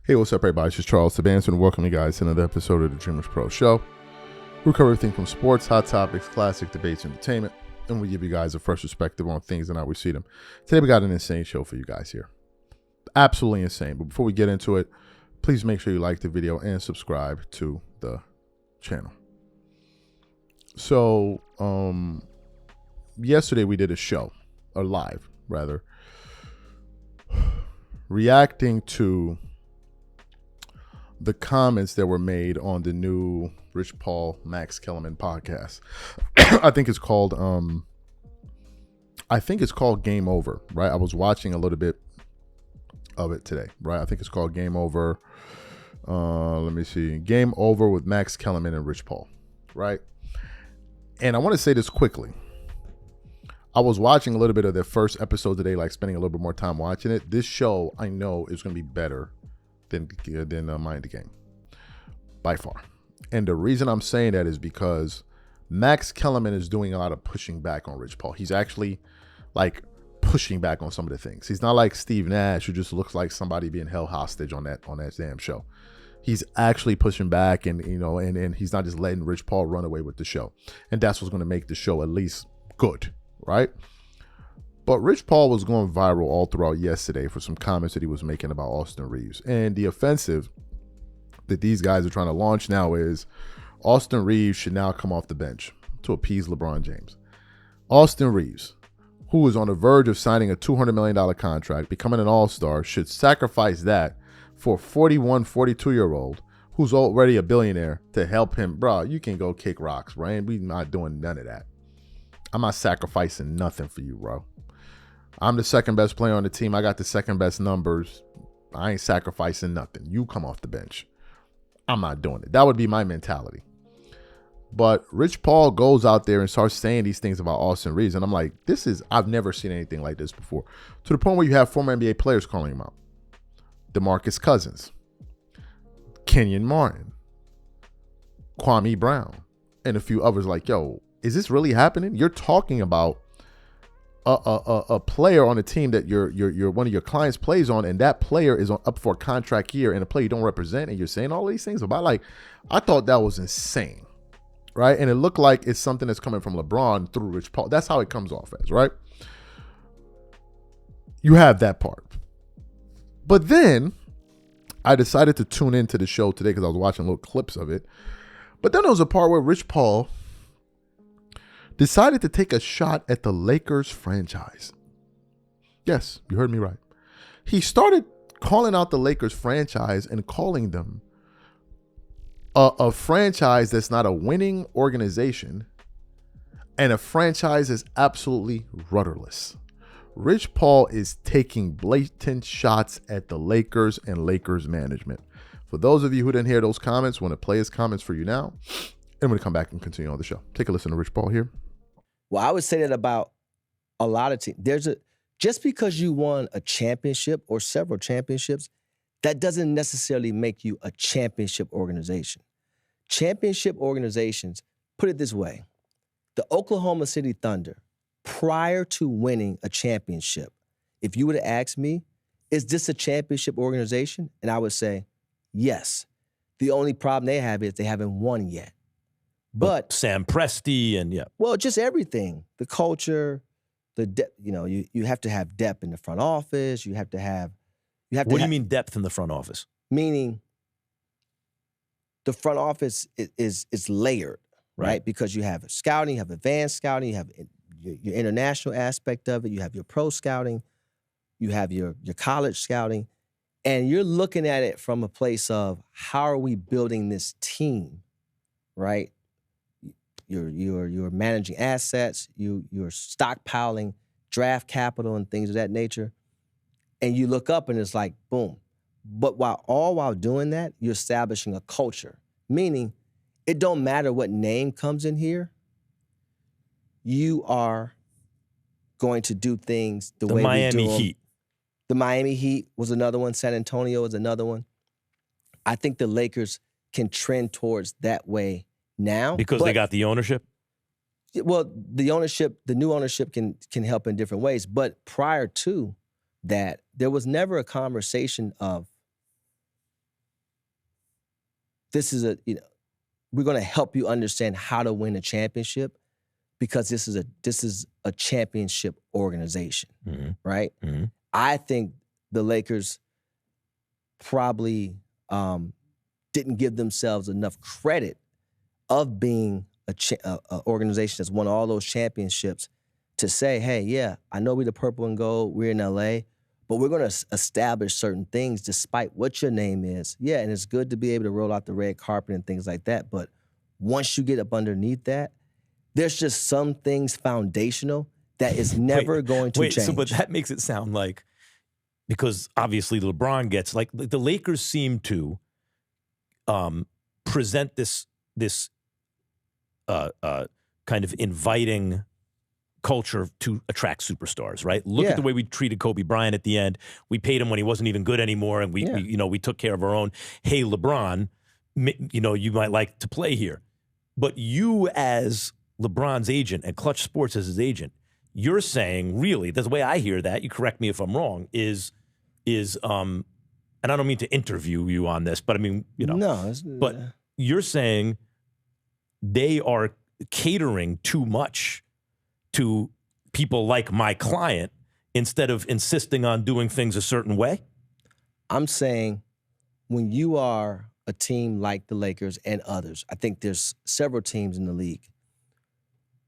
Hey, what's up, everybody? It's just Charles Sabanson, and welcome you guys to another episode of the Dreamers Pro Show. We cover everything from sports, hot topics, classic debates, entertainment, and we give you guys a fresh perspective on things and how we see them. Today, we got an insane show for you guys here. Absolutely insane. But before we get into it, please make sure you like the video and subscribe to the channel. So, yesterday we did a show, or live, rather, reacting to the comments that were made on the new Rich Paul, Max Kellerman podcast. I think it's called Game Over, right? I was watching a little bit of it today, right? I think it's called Game Over. Let me see. Game Over with Max Kellerman and Rich Paul, right? And I want to say this quickly. I was watching a little bit of their first episode today, like spending a little bit more time watching it. This show, I know, is going to be better than Mind the Game, by far. And the reason I'm saying that is because Max Kellerman is doing a lot of pushing back on Rich Paul. He's actually like pushing back on some of the things. He's not like Steve Nash, who just looks like somebody being held hostage on that damn show. He's actually pushing back, and and he's not just letting Rich Paul run away with the show. And that's what's going to make the show at least good, right? But Rich Paul was going viral all throughout yesterday for some comments that he was making about Austin Reaves. And the offensive that these guys are trying to launch now is Austin Reaves should now come off the bench to appease LeBron James. Austin Reaves, who is on the verge of signing a $200 million contract, becoming an all-star, should sacrifice that for a 41, 42-year-old who's already a billionaire to help him. Bro, you can go kick rocks, right? We're not doing none of that. I'm not sacrificing nothing for you, bro. I'm the second best player on the team. I got the second best numbers. I ain't sacrificing nothing. You come off the bench. I'm not doing it. That would be my mentality. But Rich Paul goes out there and starts saying these things about Austin Reaves. And I'm like, I've never seen anything like this before. To the point where you have former NBA players calling him out. DeMarcus Cousins, Kenyon Martin, Kwame Brown, and a few others like, yo, is this really happening? You're talking about a player on a team that you're one of your clients plays on, and that player is up for a contract year, and a player you don't represent, and you're saying all these things about, like, I thought that was insane, right? And it looked like it's something that's coming from LeBron through Rich Paul. That's how it comes off as, right? You have that part. But then I decided to tune into the show today because I was watching little clips of it. But then there was a part where Rich Paul decided to take a shot at the Lakers franchise. Yes, you heard me right. He started calling out the Lakers franchise and calling them a franchise that's not a winning organization and a franchise that's absolutely rudderless. Rich Paul is taking blatant shots at the Lakers and Lakers management. For those of you who didn't hear those comments, I want to play his comments for you now. And I'm going to come back and continue on the show. Take a listen to Rich Paul here. Well, I would say that about a lot of teams. Just because you won a championship or several championships, that doesn't necessarily make you a championship organization. Championship organizations, put it this way, the Oklahoma City Thunder, prior to winning a championship, if you would have asked me, is this a championship organization? And I would say, yes. The only problem they have is they haven't won yet. But Sam Presti and well, just everything, the culture, you have to have depth in the front office. What do you mean depth in the front office? Meaning the front office is layered, right? Because you have scouting, you have advanced scouting, you have your international aspect of it, you have your pro scouting, you have your college scouting, and you're looking at it from a place of how are we building this team, right? You're managing assets, you're stockpiling draft capital and things of that nature. And you look up and it's like, boom. But while doing that, you're establishing a culture. Meaning, it don't matter what name comes in here, you are going to do things the way we do them. The Miami Heat. The Miami Heat was another one. San Antonio was another one. I think the Lakers can trend towards that way now. Because they got the ownership? Well, the new ownership can help in different ways. But prior to that, there was never a conversation of this is we're going to help you understand how to win a championship because this is a championship organization, right? Mm-hmm. I think the Lakers probably didn't give themselves enough credit of being a organization that's won all those championships to say, hey, yeah, I know we're the purple and gold, we're in LA, but we're going to establish certain things despite what your name is. Yeah, and it's good to be able to roll out the red carpet and things like that, but once you get up underneath that, there's just some things foundational that is never going to change. But that makes it sound like, because obviously LeBron gets, like the Lakers seem to present this kind of inviting culture to attract superstars, right? Look at the way we treated Kobe Bryant at the end. We paid him when he wasn't even good anymore, and we took care of our own. Hey, LeBron, you might like to play here. But you as LeBron's agent and Clutch Sports as his agent, you're saying, really, that's the way I hear that, you correct me if I'm wrong, is and I don't mean to interview you on this, but I mean, but you're saying they are catering too much to people like my client instead of insisting on doing things a certain way? I'm saying when you are a team like the Lakers and others, I think there's several teams in the league.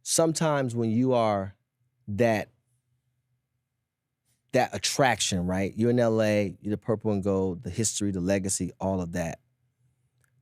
Sometimes when you are that attraction, right? You're in LA, you're the purple and gold, the history, the legacy, all of that.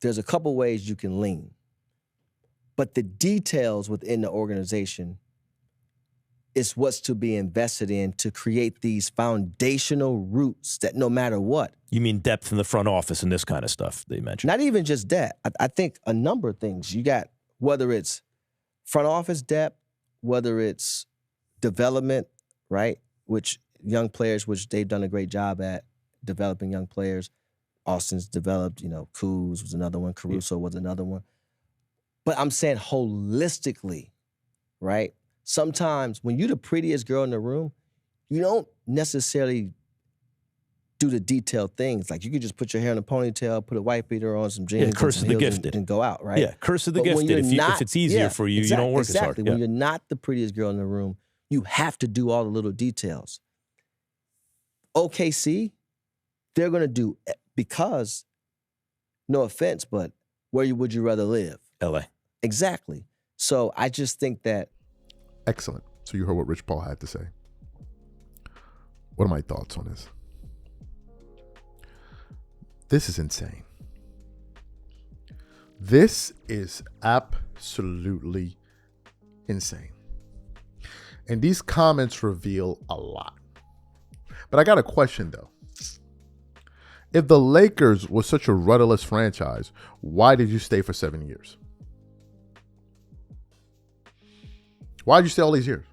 There's a couple ways you can lean. But the details within the organization is what's to be invested in to create these foundational roots that no matter what. You mean depth in the front office and this kind of stuff that you mentioned? Not even just that. I think a number of things. You got, whether it's front office depth, whether it's development, right? Which young players, which they've done a great job at developing young players. Austin's developed, Kuz was another one. Caruso was another one. But I'm saying holistically, right? Sometimes when you're the prettiest girl in the room, you don't necessarily do the detailed things. Like you could just put your hair in a ponytail, put a white beater on, some jeans, curse of the gifted, and go out, right? Yeah, curse of the gifted. If it's easier for you, you don't work as hard. Exactly. When you're not the prettiest girl in the room, you have to do all the little details. OKC, they're going to do, because, no offense, but where would you rather live? LA. Exactly. So I just think that. Excellent. So you heard what Rich Paul had to say. What are my thoughts on this? This is insane. This is absolutely insane. And these comments reveal a lot. But I got a question, though. If the Lakers was such a rudderless franchise, why did you stay for 7 years? Why did you stay all these years?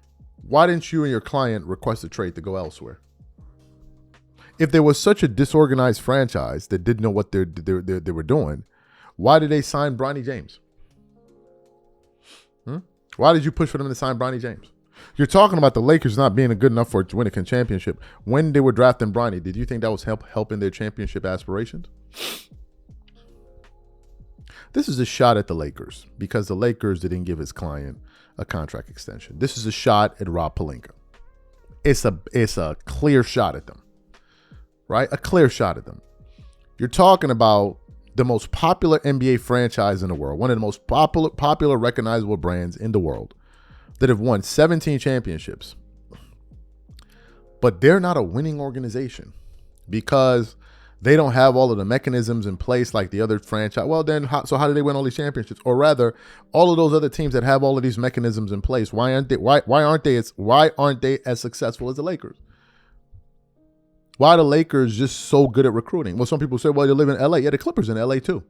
Why didn't you and your client request a trade to go elsewhere? If there was such a disorganized franchise that didn't know what they were doing, why did they sign Bronny James? Why did you push for them to sign Bronny James? You're talking about the Lakers not being good enough to win a championship. When they were drafting Bronny, did you think that was helping their championship aspirations? This is a shot at the Lakers because the Lakers didn't give his client a contract extension. This is a shot at Rob Pelinka. It's a clear shot at them, right? A clear shot at them. You're talking about the most popular NBA franchise in the world, one of the most popular recognizable brands in the world, that have won 17 championships. But they're not a winning organization because they don't have all of the mechanisms in place like the other franchise. Well, then, how do they win all these championships? Or rather, all of those other teams that have all of these mechanisms in place, why aren't they as successful as the Lakers? Why are the Lakers just so good at recruiting? Well, some people say, well, you live in LA. Yeah, the Clippers are in LA too.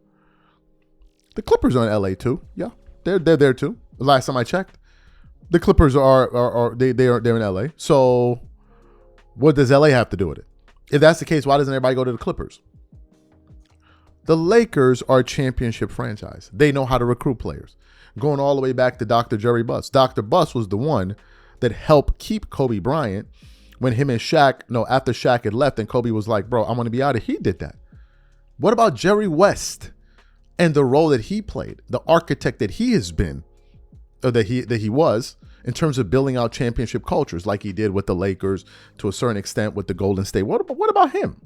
The Clippers are in LA too. Yeah, they're there too. The last time I checked. The Clippers are in LA. So what does LA have to do with it? If that's the case, why doesn't everybody go to the Clippers? The Lakers are a championship franchise. They know how to recruit players. Going all the way back to Dr. Jerry Buss. Dr. Buss was the one that helped keep Kobe Bryant when him and Shaq, after Shaq had left and Kobe was like, bro, I want to be out of here. He did that. What about Jerry West? and the role that he played, the architect that he has been, or that he was, in terms of building out championship cultures, like he did with the Lakers, to a certain extent with the Golden State. What about him?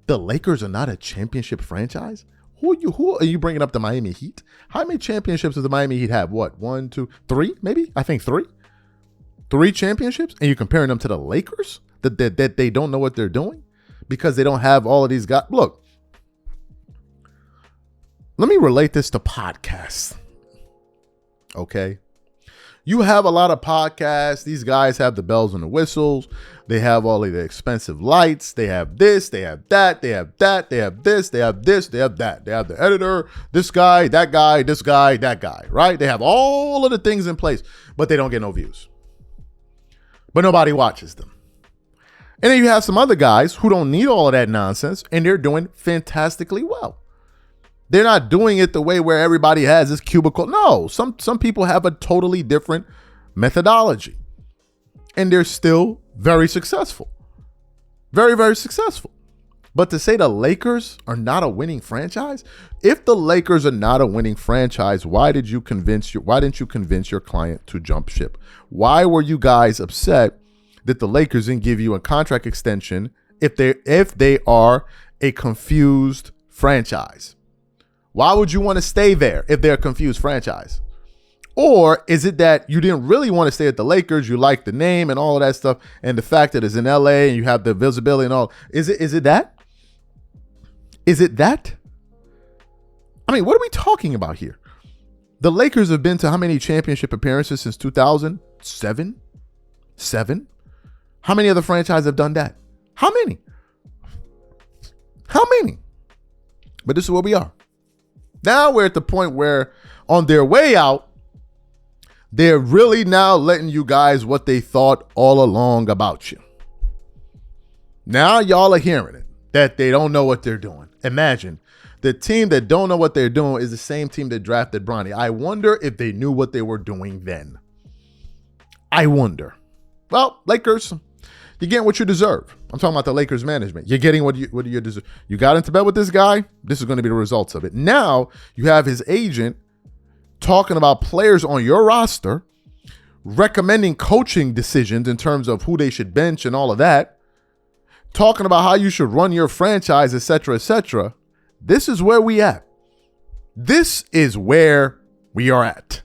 The Lakers are not a championship franchise? Who are you bringing up? The Miami Heat? How many championships does the Miami Heat have? What, 1, 2, 3, maybe? I think 3. 3 championships? And you're comparing them to the Lakers? That they don't know what they're doing? Because they don't have all of these guys. Look, let me relate this to podcasts. Okay? You have a lot of podcasts. These guys have the bells and the whistles. They have all of the expensive lights. They have this. They have that. They have that. They have this. They have this. They have that. They have the editor, this guy, that guy, this guy, that guy, right? They have all of the things in place, but they don't get no views. But nobody watches them. And then you have some other guys who don't need all of that nonsense, and they're doing fantastically well. They're not doing it the way where everybody has this cubicle. No, some people have a totally different methodology, and they're still very successful. Very, very successful. But to say the Lakers are not a winning franchise, if the Lakers are not a winning franchise, why didn't you convince your client to jump ship? Why were you guys upset that the Lakers didn't give you a contract extension if they are a confused franchise? Why would you want to stay there if they're a confused franchise? Or is it that you didn't really want to stay at the Lakers? You like the name and all of that stuff, and the fact that it's in LA and you have the visibility and all. Is it that? Is it that? I mean, what are we talking about here? The Lakers have been to how many championship appearances since 2007? 7? How many other franchises have done that? How many? How many? But this is where we are. Now we're at the point where on their way out, they're really now letting you guys what they thought all along about you. Now y'all are hearing it, that they don't know what they're doing. Imagine the team that don't know what they're doing is the same team that drafted Bronny. I wonder if they knew what they were doing then. I wonder. Well, Lakers, you're getting what you deserve. I'm talking about the Lakers management. You're getting what you deserve. You got into bed with this guy. This is going to be the results of it. Now you have his agent talking about players on your roster, recommending coaching decisions in terms of who they should bench and all of that, talking about how you should run your franchise, etc., etc. This is where we at. This is where we are at.